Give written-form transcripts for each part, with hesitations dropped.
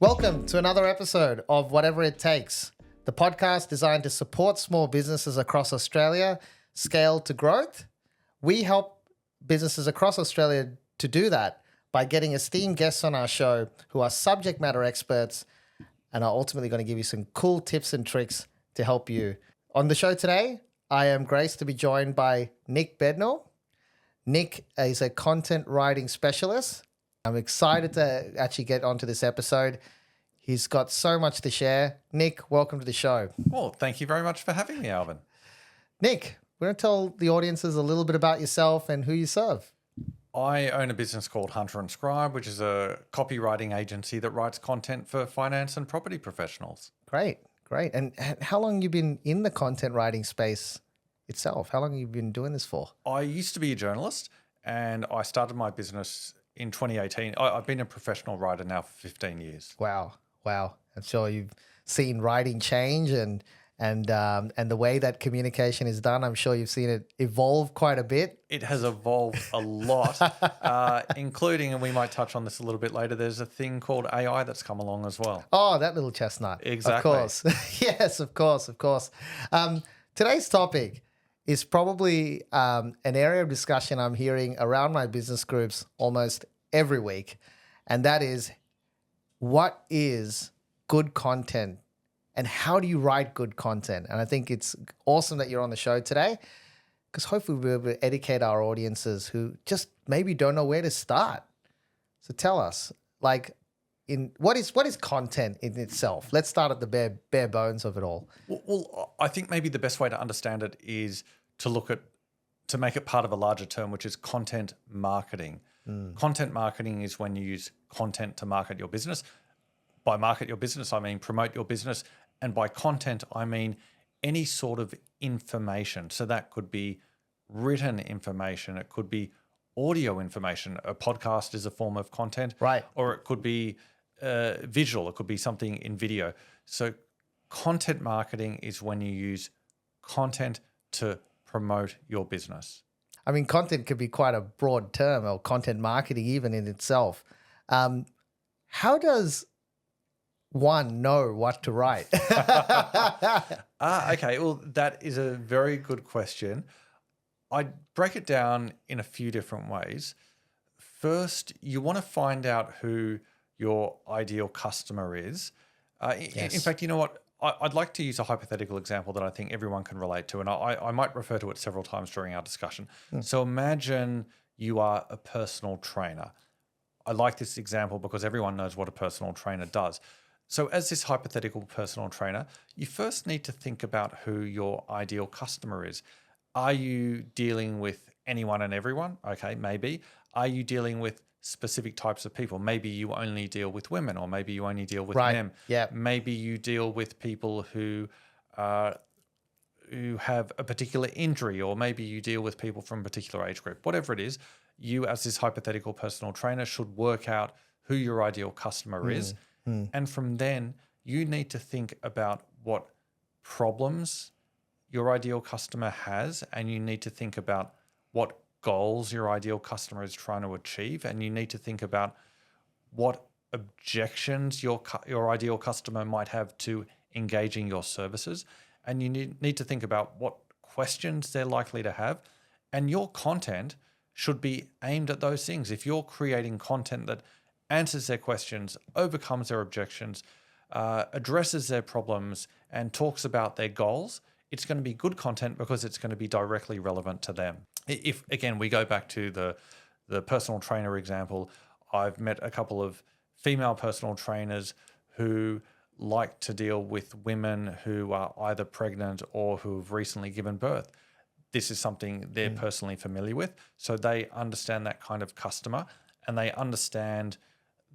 Welcome to another episode of Whatever It Takes, the podcast designed to support small businesses across Australia scale to growth. We help businesses across Australia to do that by getting esteemed guests on our show who are subject matter experts and are ultimately going to give you some cool tips and tricks to help you. On the show today, I am graced to be joined by Nick Bednal. Nick is a content writing specialist. I'm excited to actually get onto this episode. He's got so much to share. Nick, welcome to the show. Well, thank you very much for having me, Alvin. Nick, we're going to tell the audiences a little bit about yourself and who you serve. I own a business called Hunter Scribe, which is a copywriting agency that writes content for finance and property professionals. Great. And how long have you been in the content writing space itself? How long have you been doing this for? I used to be a journalist and I started my business in 2018. I've been a professional writer now for 15 years. Wow. I'm sure you've seen writing change and the way that communication is done. I'm sure you've seen it evolve quite a bit. It has evolved a lot, including, and we might touch on this a little bit later, there's a thing called AI that's come along as well. Oh, that little chestnut. Exactly. Of course. Yes, of course. Today's topic is probably an area of discussion I'm hearing around my business groups almost every week, and that is, what is good content and how do you write good content? And I think it's awesome that you're on the show today because hopefully we'll be able to educate our audiences who just maybe don't know where to start. So tell us, what is content in itself? Let's start at the bare bones of it all. Well, I think maybe the best way to understand it is to make it part of a larger term, which is content marketing. Content marketing is when you use content to market your business. By market your business, I mean promote your business. And by content, I mean any sort of information. So that could be written information. It could be audio information. A podcast is a form of content. Right. Or it could be visual. It could be something in video. So content marketing is when you use content to promote your business. I mean, content could be quite a broad term, or content marketing even in itself. How does one know what to write? Okay. Well, that is a very good question. I'd break it down in a few different ways. First, you want to find out who your ideal customer is. Yes. In fact, you know what? I'd like to use a hypothetical example that I think everyone can relate to, and I might refer to it several times during our discussion. So imagine you are a personal trainer. I like this example because everyone knows what a personal trainer does. So as this hypothetical personal trainer, you first need to think about who your ideal customer is. Are you dealing with anyone and everyone? Okay, maybe. Are you dealing with specific types of people? Maybe you only deal with women, or maybe you only deal with men. Yeah. Maybe you deal with people who have a particular injury, or maybe you deal with people from a particular age group. Whatever it is, you as this hypothetical personal trainer should work out who your ideal customer is. And from then, you need to think about what problems your ideal customer has, and you need to think about what goals your ideal customer is trying to achieve, and you need to think about what objections your ideal customer might have to engaging your services, and you need to think about what questions they're likely to have, and your content should be aimed at those things. If you're creating content that answers their questions, overcomes their objections, addresses their problems, and talks about their goals, it's going to be good content because it's going to be directly relevant to them. If, again, we go back to the personal trainer example, I've met a couple of female personal trainers who like to deal with women who are either pregnant or who have recently given birth. This is something they're personally familiar with. So they understand that kind of customer, and they understand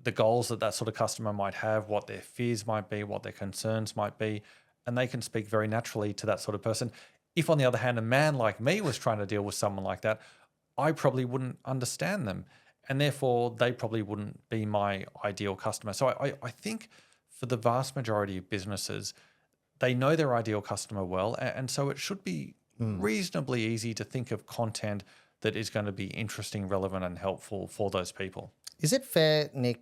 the goals that sort of customer might have, what their fears might be, what their concerns might be, and they can speak very naturally to that sort of person. If, on the other hand, a man like me was trying to deal with someone like that, I probably wouldn't understand them, and therefore they probably wouldn't be my ideal customer. So I think for the vast majority of businesses, they know their ideal customer well, and so it should be reasonably easy to think of content that is going to be interesting, relevant, and helpful for those people. Is it fair, Nick,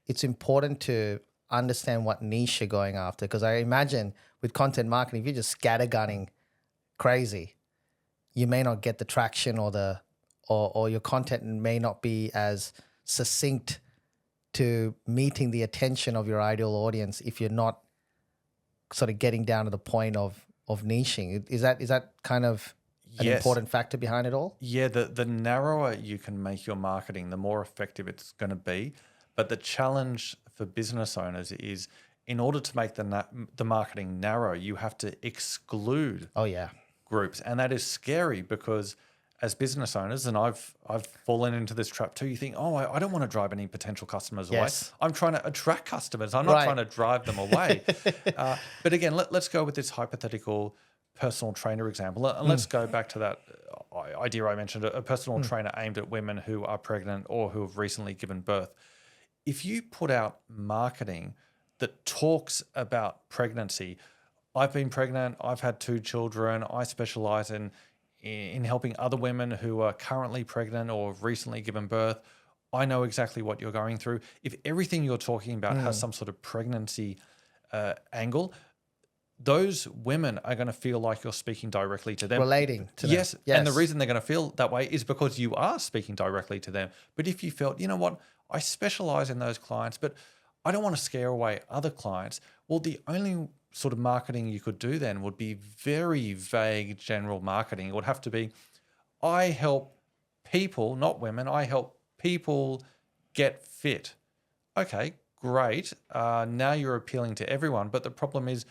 it's important to understand what niche you're going after. Because I imagine with content marketing, if you're just scattergunning crazy, you may not get the traction or your content may not be as succinct to meeting the attention of your ideal audience if you're not sort of getting down to the point of niching. Is that kind of an Yes. important factor behind it all? Yeah, the narrower you can make your marketing, the more effective it's going to be. But the challenge for business owners is, in order to make the marketing narrow, you have to exclude Oh, yeah. groups, and that is scary because as business owners, and I've fallen into this trap too. You think, oh, I don't want to drive any potential customers Yes. away. I'm trying to attract customers. I'm not Right. trying to drive them away. But again, let's go with this hypothetical personal trainer example, and let's go back to that idea I mentioned: a personal trainer aimed at women who are pregnant or who have recently given birth. If you put out marketing that talks about pregnancy, I've been pregnant, I've had 2 children, I specialize in helping other women who are currently pregnant or have recently given birth. I know exactly what you're going through. If everything you're talking about has some sort of pregnancy angle, those women are going to feel like you're speaking directly to them. Relating to them. Yes. And the reason they're going to feel that way is because you are speaking directly to them. But if you felt, you know what, I specialize in those clients, but I don't want to scare away other clients. Well, the only sort of marketing you could do then would be very vague general marketing. It would have to be, I help people, not women, I help people get fit. Okay, great. Now you're appealing to everyone. But the problem is,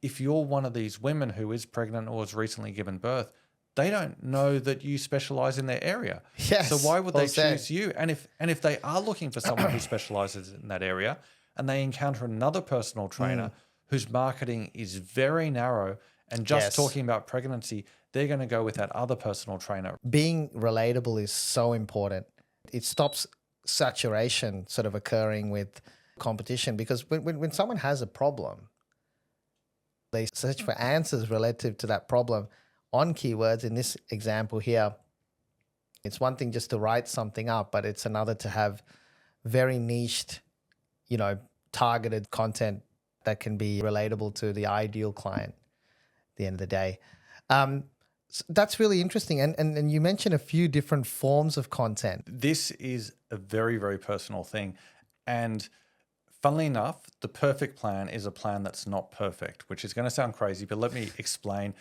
if you're one of these women who is pregnant or has recently given birth, they don't know that you specialize in their area. Yes, So why would well they said. choose you? And if they are looking for someone who specializes in that area and they encounter another personal trainer whose marketing is very narrow and just Yes. talking about pregnancy, they're going to go with that other personal trainer. Being relatable is so important. It stops saturation sort of occurring with competition, because when someone has a problem, they search for answers relative to that problem on keywords. In this example here, it's one thing just to write something up, but it's another to have very niched, targeted content that can be relatable to the ideal client at the end of the day. That's really interesting. And you mentioned a few different forms of content. This is a very, very personal thing. And funnily enough, the perfect plan is a plan that's not perfect, which is going to sound crazy, but let me explain.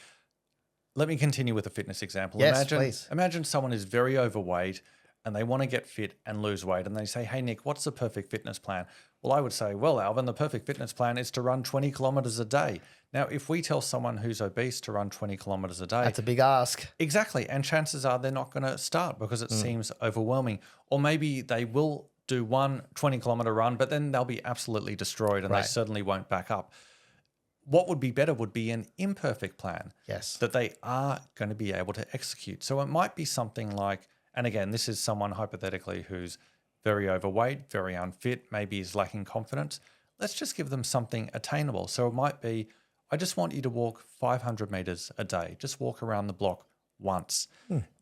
Let me continue with a fitness example. Yes, please. Imagine someone is very overweight and they want to get fit and lose weight. And they say, hey, Nick, what's the perfect fitness plan? Well, I would say, well, Alvin, the perfect fitness plan is to run 20 kilometers a day. Now, if we tell someone who's obese to run 20 kilometers a day, That's a big ask. exactly. And chances are they're not going to start because it seems overwhelming. Or maybe they will do one 20-kilometer run, but then they'll be absolutely destroyed and they Right. certainly won't back up. What would be better would be an imperfect plan Yes. that they are going to be able to execute. So it might be something like, and again, this is someone hypothetically who's very overweight, very unfit, maybe is lacking confidence. Let's just give them something attainable. So it might be, I just want you to walk 500 meters a day. Just walk around the block once.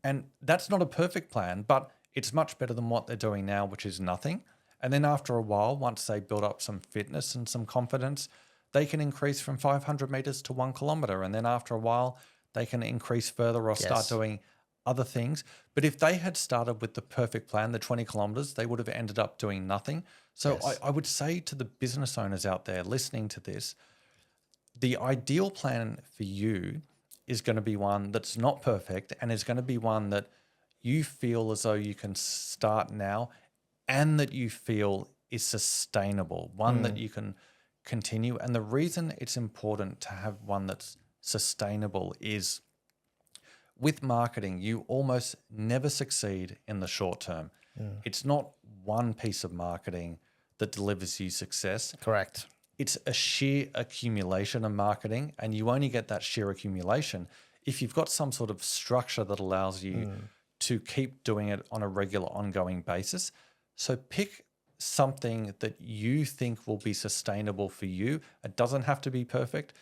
And that's not a perfect plan, but it's much better than what they're doing now, which is nothing. And then after a while, once they build up some fitness and some confidence, they can increase from 500 meters to 1 kilometer. And then after a while, they can increase further or start Yes. doing other things. But if they had started with the perfect plan, the 20 kilometers, they would have ended up doing nothing. So Yes. I would say to the business owners out there listening to this, the ideal plan for you is going to be one that's not perfect and is going to be one that you feel as though you can start now and that you feel is sustainable, one that you can continue. And the reason it's important to have one that's sustainable is with marketing, you almost never succeed in the short term. It's not one piece of marketing that delivers you success. Correct. It's a sheer accumulation of marketing, and you only get that sheer accumulation if you've got some sort of structure that allows you to keep doing it on a regular, ongoing basis. So pick something that you think will be sustainable for you. It doesn't have to be perfect.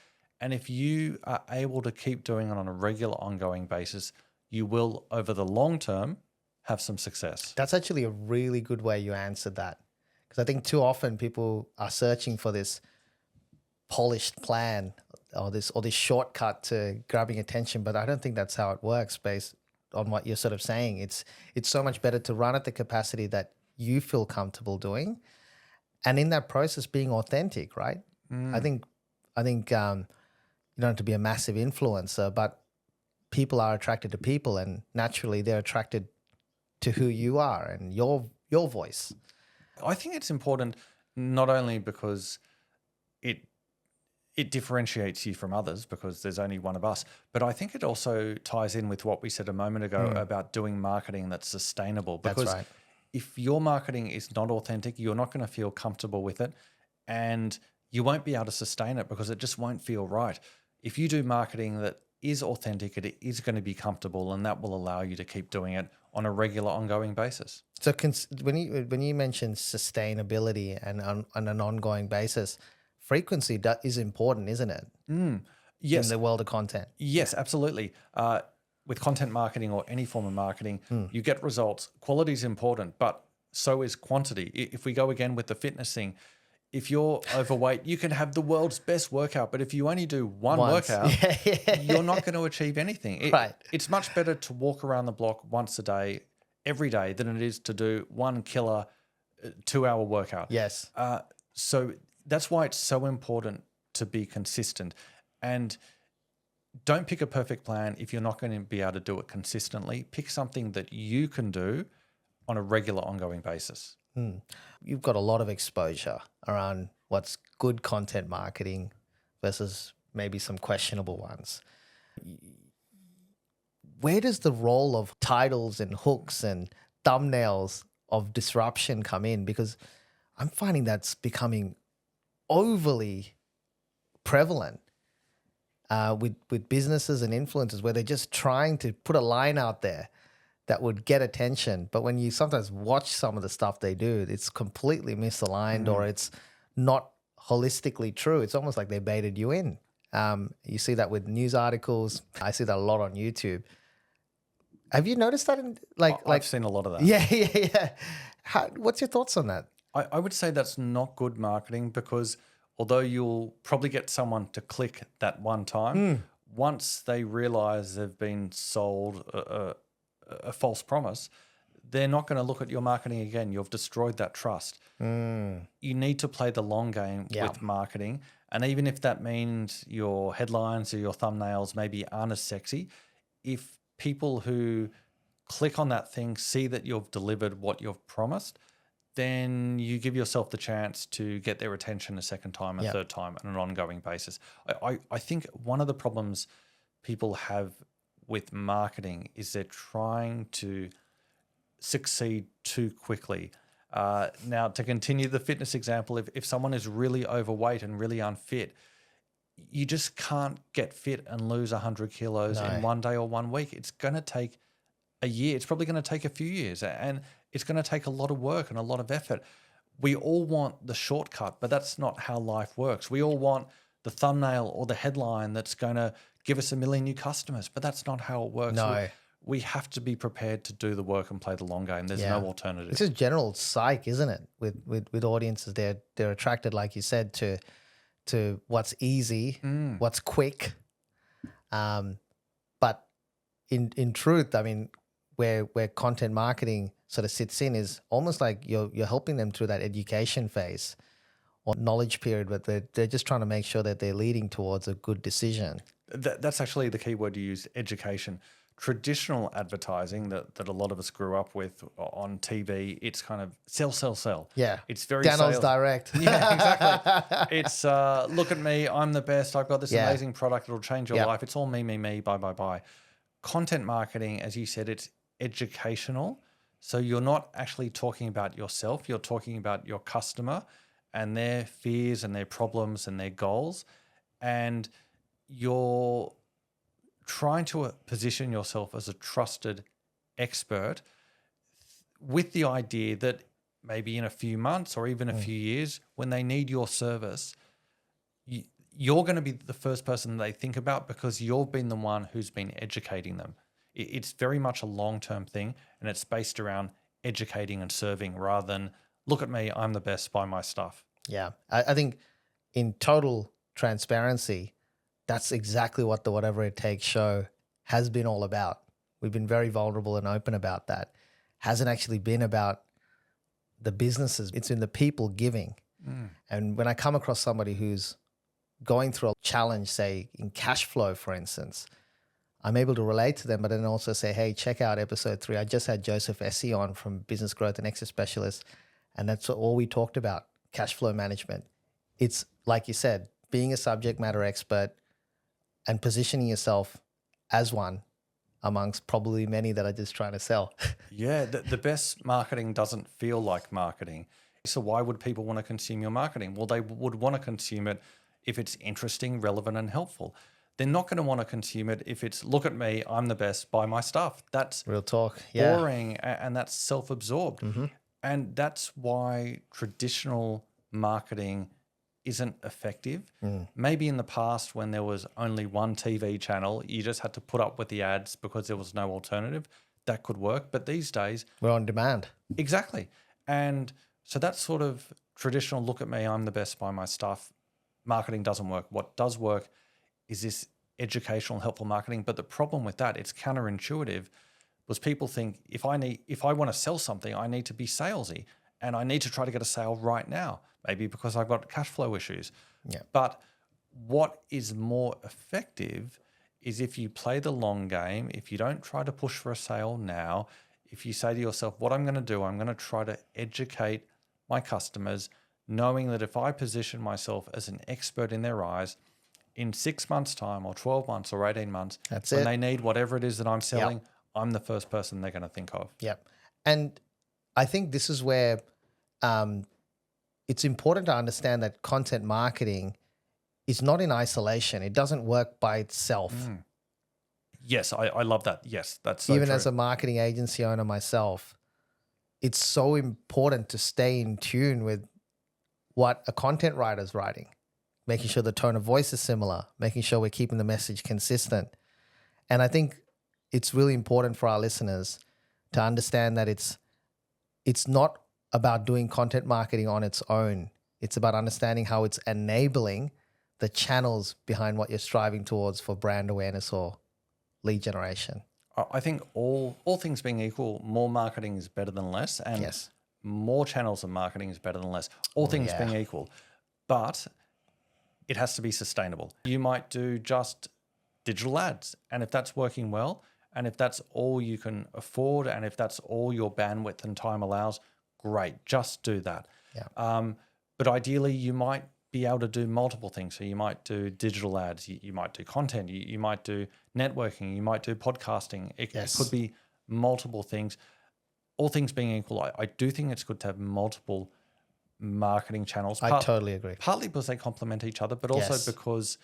And if you are able to keep doing it on a regular, ongoing basis, you will, over the long term, have some success. That's actually a really good way you answered that. Because I think too often people are searching for this polished plan or this shortcut to grabbing attention, but I don't think that's how it works based on what you're sort of saying. It's so much better to run at the capacity that you feel comfortable doing, and in that process being authentic, right? I think you don't have to be a massive influencer, but people are attracted to people, and naturally they're attracted to who you are and your voice. I think it's important not only because it differentiates you from others because there's only one of us, but I think it also ties in with what we said a moment ago about doing marketing that's sustainable. Because That's right. if your marketing is not authentic, you're not going to feel comfortable with it, and you won't be able to sustain it because it just won't feel right. If you do marketing that is authentic, it is going to be comfortable, and that will allow you to keep doing it on a regular, ongoing basis. So when you mention sustainability and on an ongoing basis, frequency is important, isn't it? Yes. In the world of content. Yes, absolutely. With content marketing or any form of marketing, you get results. Quality is important, but so is quantity. If we go again with the fitness thing, if you're overweight, you can have the world's best workout, but if you only do one workout, you're not going to achieve anything. Right. It's much better to walk around the block once a day, every day, than it is to do one killer 2-hour workout. Yes. So that's why it's so important to be consistent, and don't pick a perfect plan if you're not going to be able to do it consistently. Pick something that you can do on a regular, ongoing basis. You've got a lot of exposure around what's good content marketing versus maybe some questionable ones. Where does the role of titles and hooks and thumbnails of disruption come in? Because I'm finding that's becoming overly prevalent with businesses and influencers, where they're just trying to put a line out there that would get attention. But when you sometimes watch some of the stuff they do, it's completely misaligned or it's not holistically true. It's almost like they baited you in. You see that with news articles. I see that a lot on YouTube. Have you noticed that? I've seen a lot of that. Yeah. What's your thoughts on that? I would say that's not good marketing, because although you'll probably get someone to click that one time, once they realize they've been sold a false promise, they're not going to look at your marketing again. You've destroyed that trust. You need to play the long game with marketing. And even if that means your headlines or your thumbnails maybe aren't as sexy, if people who click on that thing see that you've delivered what you've promised, then you give yourself the chance to get their attention a second time, a third time on an ongoing basis. I think one of the problems people have with marketing is they're trying to succeed too quickly. Now, to continue the fitness example, if someone is really overweight and really unfit, you just can't get fit and lose 100 kilos in one day or 1 week. It's going to take a year. It's probably going to take a few years, and it's going to take a lot of work and a lot of effort. We all want the shortcut, but that's not how life works. We all want the thumbnail or the headline that's going to give us 1 million new customers, but that's not how it works. No. We have to be prepared to do the work and play the long game. There's no alternative. It's just general psych, isn't it? With audiences, they're attracted, like you said, to what's easy, what's quick. But in truth, I mean, where content marketing sort of sits in is almost like you're helping them through that education phase or knowledge period, but they're just trying to make sure that they're leading towards a good decision. That's actually the key word you use, education. Traditional advertising that a lot of us grew up with on TV, it's kind of sell. Yeah. It's very Daniel's sales. direct. Yeah, exactly. It's look at me, I'm the best, I've got this amazing product, it'll change your life. It's all me, buy. Content marketing, as you said, it's educational. So you're not actually talking about yourself, you're talking about your customer and their fears and their problems and their goals. And you're trying to position yourself as a trusted expert with the idea that maybe in a few months or even a few years, when they need your service, you're going to be the first person they think about because you've been the one who's been educating them. It's very much a long-term thing, and it's based around educating and serving rather than look at me, I'm the best, buy my stuff. Yeah. I think in total transparency, that's exactly what the Whatever It Takes show has been all about. We've been very vulnerable and open about that. Hasn't actually been about the businesses. It's in the people giving. And when I come across somebody who's going through a challenge, say in cash flow, for instance, I'm able to relate to them, but then also say, hey, check out episode 3. I just had Joseph Essie on from Business Growth and Exit Specialist, and that's all we talked about, cash flow management. It's like you said, being a subject matter expert and positioning yourself as one amongst probably many that are just trying to sell. Yeah, the best marketing doesn't feel like marketing. So why would people want to consume your marketing? Well, they would want to consume it if it's interesting, relevant, and helpful. They're not going to want to consume it if it's, look at me, I'm the best, buy my stuff. That's Real talk. Yeah. boring and that's self-absorbed. And that's why traditional marketing isn't effective. Maybe in the past when there was only one TV channel, you just had to put up with the ads because there was no alternative. That could work. But these days, We're on demand. exactly. And so that's sort of traditional, look at me, I'm the best, buy my stuff. Marketing doesn't work. What does work is this educational, helpful marketing. But the problem with that, it's counterintuitive, was people think if I want to sell something, I need to be salesy and I need to try to get a sale right now, maybe because I've got cash flow issues. Yeah. But what is more effective is if you play the long game, if you don't try to push for a sale now, if you say to yourself, what I'm going to do, I'm going to try to educate my customers, knowing that if I position myself as an expert in their eyes, in 6 months' time or 12 months or 18 months, That's when it. they need whatever it is that I'm selling, I'm the first person they're going to think of. Yep. And I think this is where it's important to understand that content marketing is not in isolation. It doesn't work by itself. Yes, I love that. Yes, that's so Even true. as a marketing agency owner myself, it's so important to stay in tune with what a content writer's writing, making sure the tone of voice is similar, making sure we're keeping the message consistent. And I think it's really important for our listeners to understand that it's not about doing content marketing on its own. It's about understanding how it's enabling the channels behind what you're striving towards for brand awareness or lead generation. I think all things being equal, more marketing is better than less, and Yes. more channels of marketing is better than less. All things being equal, but it has to be sustainable. You might do just digital ads, and if that's working well, and if that's all you can afford, and if that's all your bandwidth and time allows, great, just do that. Yeah. But ideally, you might be able to do multiple things. So you might do digital ads, you might do content, you might do networking, you might do podcasting. It could be multiple things. All things being equal, I do think it's good to have multiple marketing channels. I totally agree. Partly because they complement each other, but also because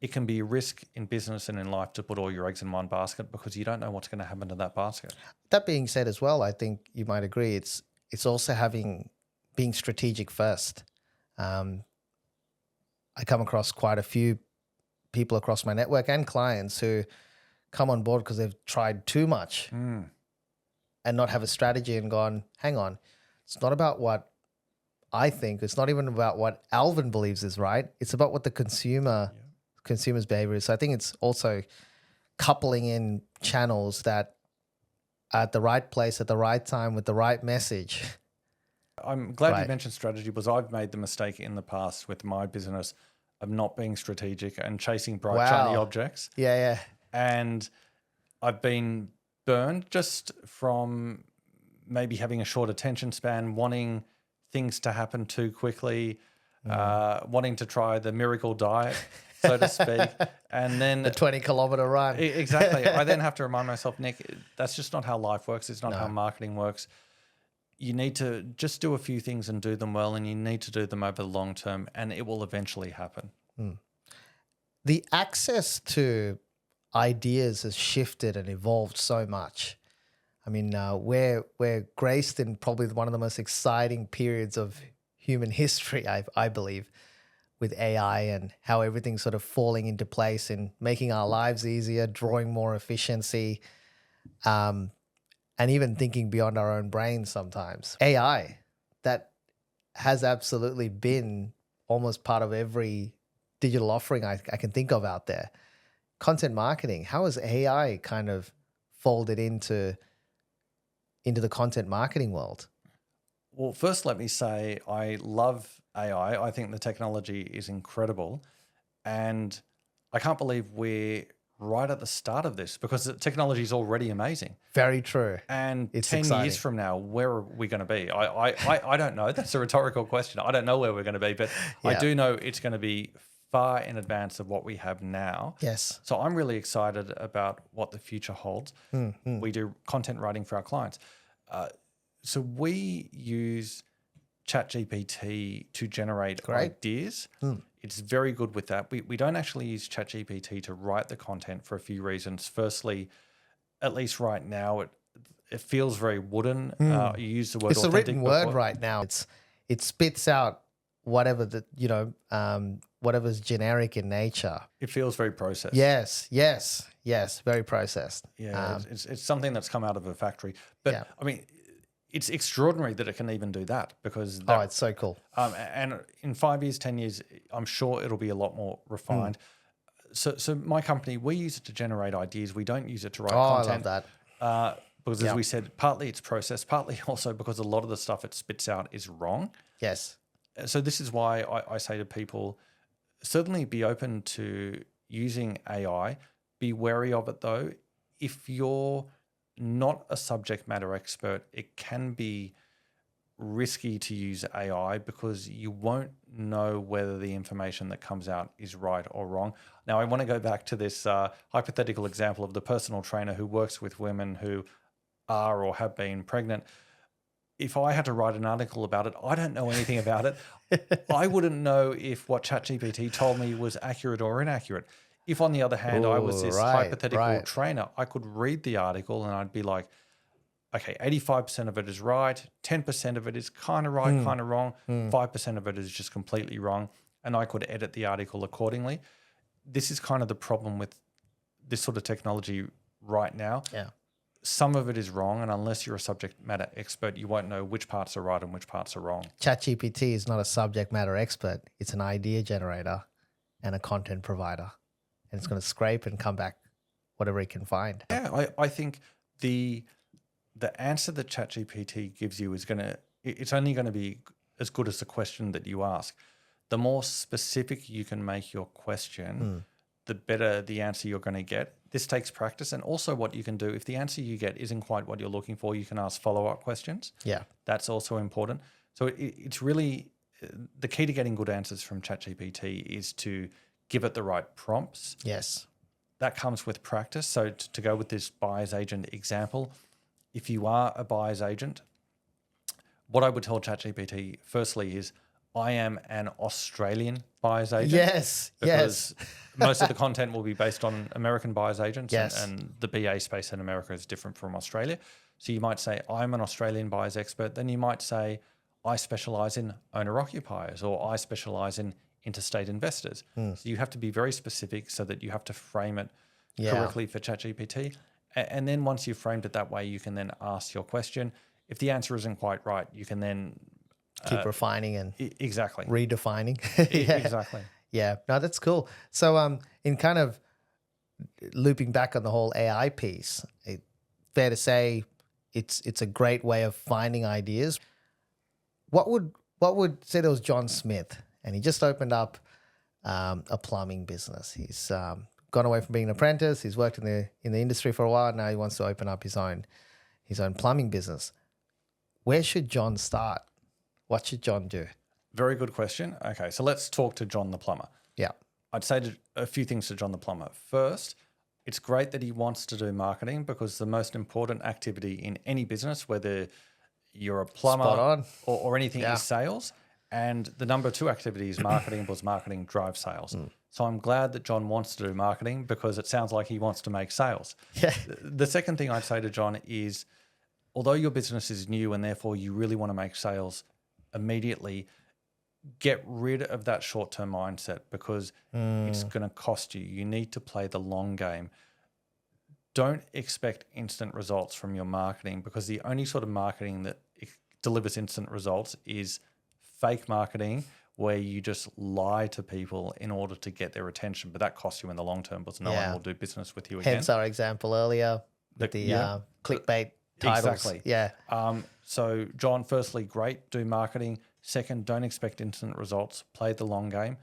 it can be a risk in business and in life to put all your eggs in one basket because you don't know what's going to happen to that basket. That being said as well, I think you might agree, it's also being strategic first. I come across quite a few people across my network and clients who come on board because they've tried too much and not have a strategy and gone, hang on, it's not about what I think. It's not even about what Alvin believes is right. It's about what the consumer's behavior is. So I think it's also coupling in channels that are at the right place at the right time with the right message. I'm glad you mentioned strategy because I've made the mistake in the past with my business of not being strategic and chasing bright, shiny objects. Yeah. And I've been burned just from maybe having a short attention span, wanting things to happen too quickly, wanting to try the miracle diet, so to speak. And then the 20-kilometer run. Exactly. I then have to remind myself, Nick, that's just not how life works. It's not how marketing works. You need to just do a few things and do them well, and you need to do them over the long term, and it will eventually happen. The access to ideas has shifted and evolved so much. I mean, we're graced in probably one of the most exciting periods of human history, I believe, with AI and how everything's sort of falling into place and making our lives easier, drawing more efficiency, and even thinking beyond our own brains sometimes. AI, that has absolutely been almost part of every digital offering I can think of out there. Content marketing. How has AI kind of folded into the content marketing world? Well, first, let me say I love AI. I think the technology is incredible. And I can't believe we're right at the start of this because the technology is already amazing. Very true. And It's 10 exciting. years from now, where are we going to be? I don't know. That's a rhetorical question. I don't know where we're going to be, but I Yeah. do know it's going to be far in advance of what we have now. Yes. So I'm really excited about what the future holds. We do content writing for our clients. So we use ChatGPT to generate ideas. It's very good with that. We don't actually use ChatGPT to write the content for a few reasons. Firstly, at least right now, it feels very wooden. You use the word It's a authentic written word before. right now. It spits out whatever whatever's generic in nature. It feels very processed. Yes, very processed. Yeah, it's something that's come out of a factory. But I mean, it's extraordinary that it can even do that because it's so cool. And in 5 years, 10 years, I'm sure it'll be a lot more refined. So my company, we use it to generate ideas. We don't use it to write content. I love that. Because as we said, partly it's processed, partly also because a lot of the stuff it spits out is wrong. Yes. So this is why I say to people, certainly be open to using AI. Be wary of it though. If you're not a subject matter expert, it can be risky to use AI because you won't know whether the information that comes out is right or wrong. Now, I want to go back to this hypothetical example of the personal trainer who works with women who are or have been pregnant. If I had to write an article about it, I don't know anything about it. I wouldn't know if what ChatGPT told me was accurate or inaccurate. If, on the other hand, I was this hypothetical trainer, I could read the article and I'd be like, okay, 85% of it is right, 10% of it is kind of right, kind of wrong, 5% of it is just completely wrong, and I could edit the article accordingly. This is kind of the problem with this sort of technology right now. Yeah. Some of it is wrong, and unless you're a subject matter expert, you won't know which parts are right and which parts are wrong. ChatGPT is not a subject matter expert. It's an idea generator and a content provider. And it's going to scrape and come back whatever it can find. Yeah, I think the answer that ChatGPT gives you is it's only going to be as good as the question that you ask. The more specific you can make your question, the better the answer you're going to get. This takes practice. And also what you can do, if the answer you get isn't quite what you're looking for, you can ask follow-up questions. Yeah. That's also important. So it's really the key to getting good answers from ChatGPT is to give it the right prompts. Yes. That comes with practice. So to go with this buyer's agent example, if you are a buyer's agent, what I would tell ChatGPT firstly is, I am an Australian buyer's agent. Yes, because most of the content will be based on American buyer's agents, Yes. and the BA space in America is different from Australia. So you might say, I'm an Australian buyer's expert. Then you might say, I specialize in owner-occupiers, or I specialize in interstate investors. So you have to be very specific so that you have to frame it correctly for ChatGPT. And then once you've framed it that way, you can then ask your question. If the answer isn't quite right, you can then keep refining and exactly redefining. Exactly. Yeah, no, that's cool. So in kind of looping back on the whole AI piece, fair to say it's a great way of finding ideas. What would say there was John Smith and he just opened up a plumbing business. He's gone away from being an apprentice. He's worked in the industry for a while. Now he wants to open up his own plumbing business. Where should John start? What should John do? Very good question. Okay, so let's talk to John the plumber. Yeah. I'd say a few things to John the plumber. First, it's great that he wants to do marketing because the most important activity in any business, whether you're a plumber or anything, is sales. And the number 2 activity is marketing because marketing drives sales. So I'm glad that John wants to do marketing because it sounds like he wants to make sales. Yeah. The second thing I'd say to John is, although your business is new and therefore you really want to make sales immediately, get rid of that short-term mindset because it's going to cost you. You need to play the long game. Don't expect instant results from your marketing because the only sort of marketing that delivers instant results is fake marketing, where you just lie to people in order to get their attention, but that costs you in the long term because no one will do business with you again. Hence our example earlier with the clickbait titles. Exactly. Yeah. So, John, firstly, great, do marketing. Second, don't expect instant results. Play the long game.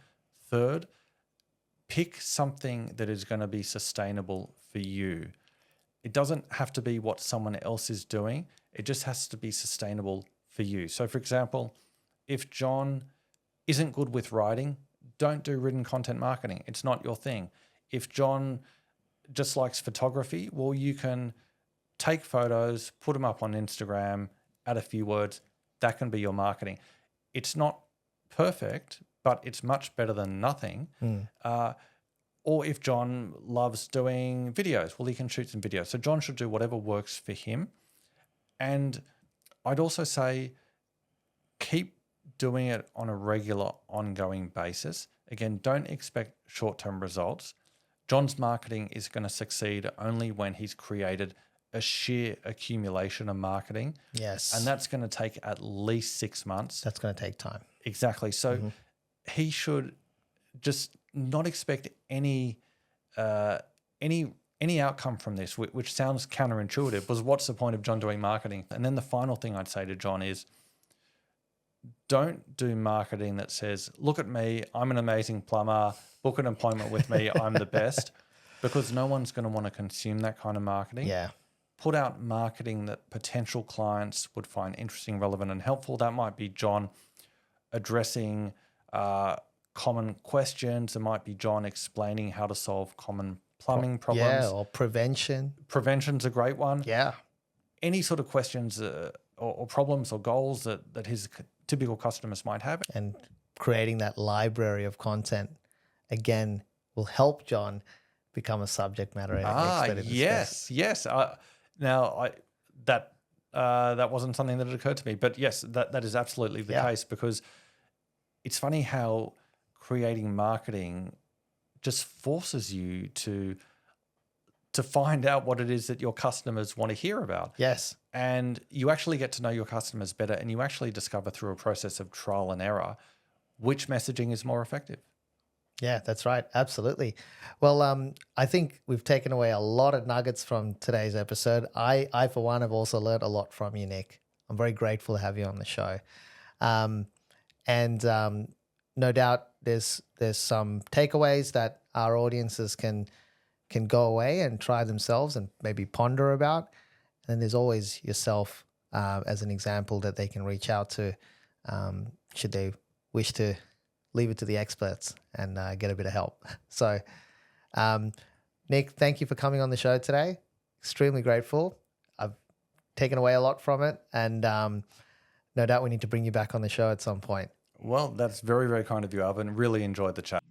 Third, pick something that is going to be sustainable for you. It doesn't have to be what someone else is doing. It just has to be sustainable for you. So, for example, if John isn't good with writing, don't do written content marketing. It's not your thing. If John just likes photography, well, you can take photos, put them up on Instagram, add a few words. That can be your marketing. It's not perfect, but it's much better than nothing. Or if John loves doing videos, well, he can shoot some videos. So John should do whatever works for him. And I'd also say keep doing it on a regular, ongoing basis. Again, don't expect short-term results. John's marketing is going to succeed only when he's created a sheer accumulation of marketing. Yes. And that's going to take at least 6 months. That's going to take time. Exactly. So he should just not expect any outcome from this, which sounds counterintuitive, because what's the point of John doing marketing? And then the final thing I'd say to John is don't do marketing that says, look at me, I'm an amazing plumber, book an appointment with me, I'm the best, because no one's going to want to consume that kind of marketing. Yeah. Put out marketing that potential clients would find interesting, relevant, and helpful. That might be John addressing common questions. It might be John explaining how to solve common plumbing problems. Yeah, or prevention. Prevention's a great one. Yeah. Any sort of questions or problems or goals that his typical customers might have. And creating that library of content, again, will help John become a subject matter expert in this space. Yes. Now, that wasn't something that had occurred to me, but yes, that is absolutely the case, because it's funny how creating marketing just forces you to find out what it is that your customers want to hear about. Yes. And you actually get to know your customers better, and you actually discover through a process of trial and error which messaging is more effective. Yeah, that's right. Absolutely. Well, I think we've taken away a lot of nuggets from today's episode. I for one, have also learned a lot from you, Nick. I'm very grateful to have you on the show. And no doubt there's some takeaways that our audiences can go away and try themselves and maybe ponder about. And then there's always yourself as an example that they can reach out to should they wish to leave it to the experts and get a bit of help. So, Nick, thank you for coming on the show today. Extremely grateful. I've taken away a lot from it, and no doubt we need to bring you back on the show at some point. Well, that's very, very kind of you, Alvin. Really enjoyed the chat.